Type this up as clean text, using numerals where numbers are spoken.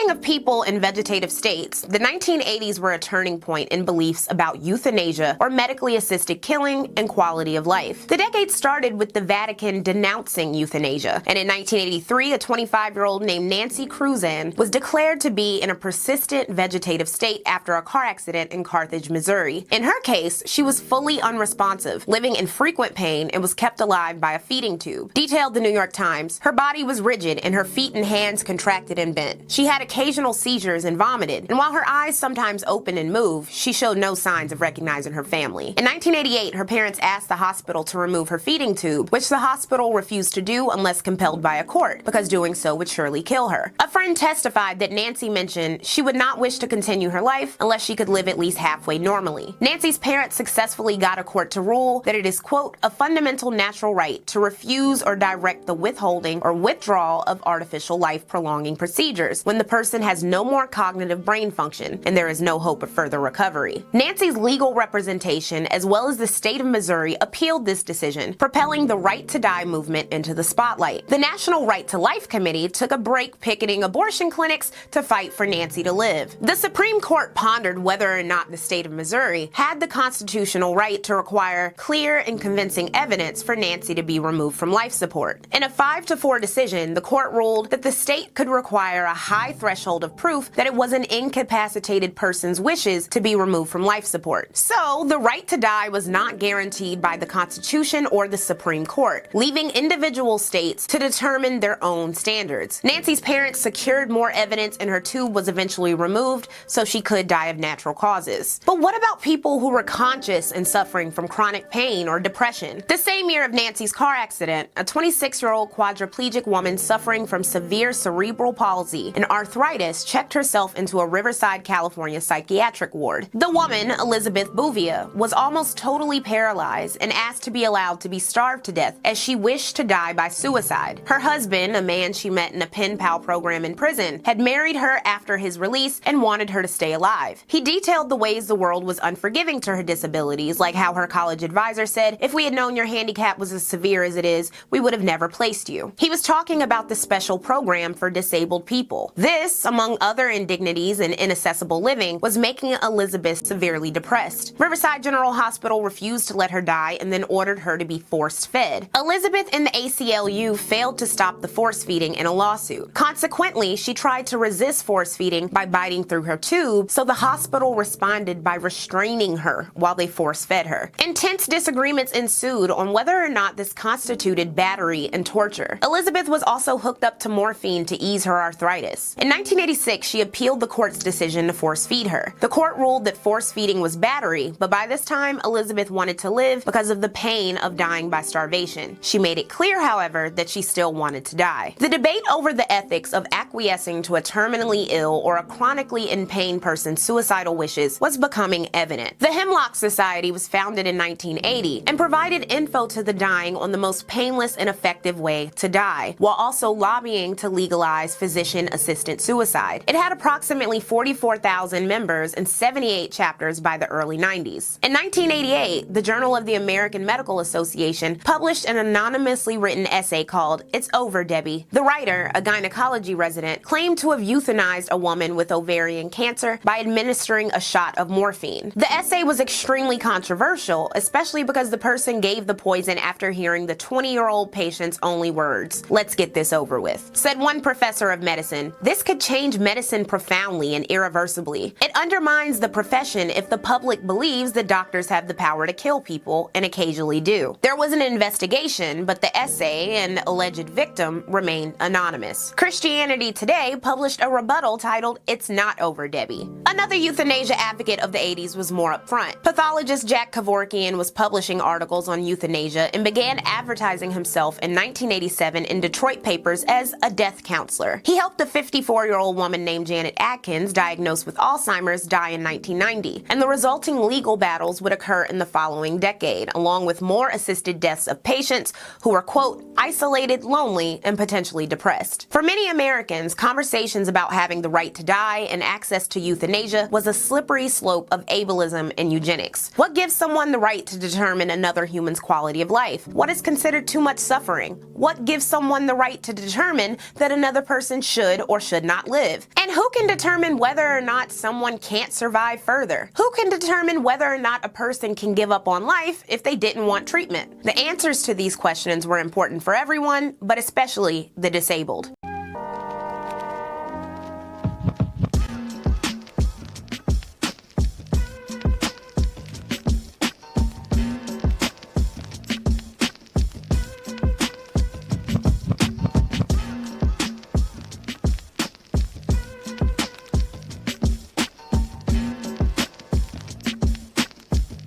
Speaking of people in vegetative states, the 1980s were a turning point in beliefs about euthanasia, or medically assisted killing, and quality of life. The decade started with the Vatican denouncing euthanasia, and in 1983, a 25-year-old named Nancy Cruzan was declared to be in a persistent vegetative state after a car accident in Carthage, Missouri. In her case, she was fully unresponsive, living in frequent pain, and was kept alive by a feeding tube. Detailed the New York Times, her body was rigid and her feet and hands contracted and bent. She had occasional seizures and vomited, and while her eyes sometimes opened and moved, she showed no signs of recognizing her family. In 1988, her parents asked the hospital to remove her feeding tube, which the hospital refused to do unless compelled by a court, because doing so would surely kill her. A friend testified that Nancy mentioned she would not wish to continue her life unless she could live at least halfway normally. Nancy's parents successfully got a court to rule that it is, quote, a fundamental natural right to refuse or direct the withholding or withdrawal of artificial life-prolonging procedures when the person has no more cognitive brain function and there is no hope of further recovery. Nancy's legal representation, as well as the state of Missouri, appealed this decision, propelling the Right to Die movement into the spotlight. The National Right to Life Committee took a break picketing abortion clinics to fight for Nancy to live. The Supreme Court pondered whether or not the state of Missouri had the constitutional right to require clear and convincing evidence for Nancy to be removed from life support. In a 5-4 decision, the court ruled that the state could require a high threshold of proof that it was an incapacitated person's wishes to be removed from life support. So, the right to die was not guaranteed by the Constitution or the Supreme Court, leaving individual states to determine their own standards. Nancy's parents secured more evidence and her tube was eventually removed so she could die of natural causes. But what about people who were conscious and suffering from chronic pain or depression? The same year of Nancy's car accident, a 26-year-old quadriplegic woman suffering from severe cerebral palsy and arthritis checked herself into a Riverside, California psychiatric ward. The woman, Elizabeth Bouvia, was almost totally paralyzed and asked to be allowed to be starved to death as she wished to die by suicide. Her husband, a man she met in a pen pal program in prison, had married her after his release and wanted her to stay alive. He detailed the ways the world was unforgiving to her disabilities, like how her college advisor said, if we had known your handicap was as severe as it is, we would have never placed you. He was talking about the special program for disabled people. This, among other indignities and inaccessible living, was making Elizabeth severely depressed. Riverside General Hospital refused to let her die and then ordered her to be force-fed. Elizabeth and the ACLU failed to stop the force feeding in a lawsuit. Consequently, she tried to resist force feeding by biting through her tube, so the hospital responded by restraining her while they force-fed her. Intense disagreements ensued on whether or not this constituted battery and torture. Elizabeth was also hooked up to morphine to ease her arthritis. In 1986, she appealed the court's decision to force-feed her. The court ruled that force-feeding was battery, but by this time, Elizabeth wanted to live because of the pain of dying by starvation. She made it clear, however, that she still wanted to die. The debate over the ethics of acquiescing to a terminally ill or a chronically in pain person's suicidal wishes was becoming evident. The Hemlock Society was founded in 1980 and provided info to the dying on the most painless and effective way to die, while also lobbying to legalize physician-assisted suicide. It had approximately 44,000 members and 78 chapters by the early 90s. In 1988, the Journal of the American Medical Association published an anonymously written essay called It's Over, Debbie. The writer, a gynecology resident, claimed to have euthanized a woman with ovarian cancer by administering a shot of morphine. The essay was extremely controversial, especially because the person gave the poison after hearing the 20-year-old patient's only words, "Let's get this over with." Said one professor of medicine, "This could change medicine profoundly and irreversibly. It undermines the profession if the public believes that doctors have the power to kill people, and occasionally do." There was an investigation, but the essay and alleged victim remained anonymous. Christianity Today published a rebuttal titled It's Not Over, Debbie. Another euthanasia advocate of the 80s was more upfront. Pathologist Jack Kevorkian was publishing articles on euthanasia and began advertising himself in 1987 in Detroit papers as a death counselor. He helped a 54-year-old woman named Janet Atkins, diagnosed with Alzheimer's, die in 1990, and the resulting legal battles would occur in the following decade, along with more assisted deaths of patients who were, quote, isolated, lonely, and potentially depressed. For many Americans, conversations about having the right to die and access to euthanasia was a slippery slope of ableism and eugenics. What gives someone the right to determine another human's quality of life? What is considered too much suffering? What gives someone the right to determine that another person should or should not not live? And who can determine whether or not someone can't survive further? Who can determine whether or not a person can give up on life if they didn't want treatment? The answers to these questions were important for everyone, but especially the disabled.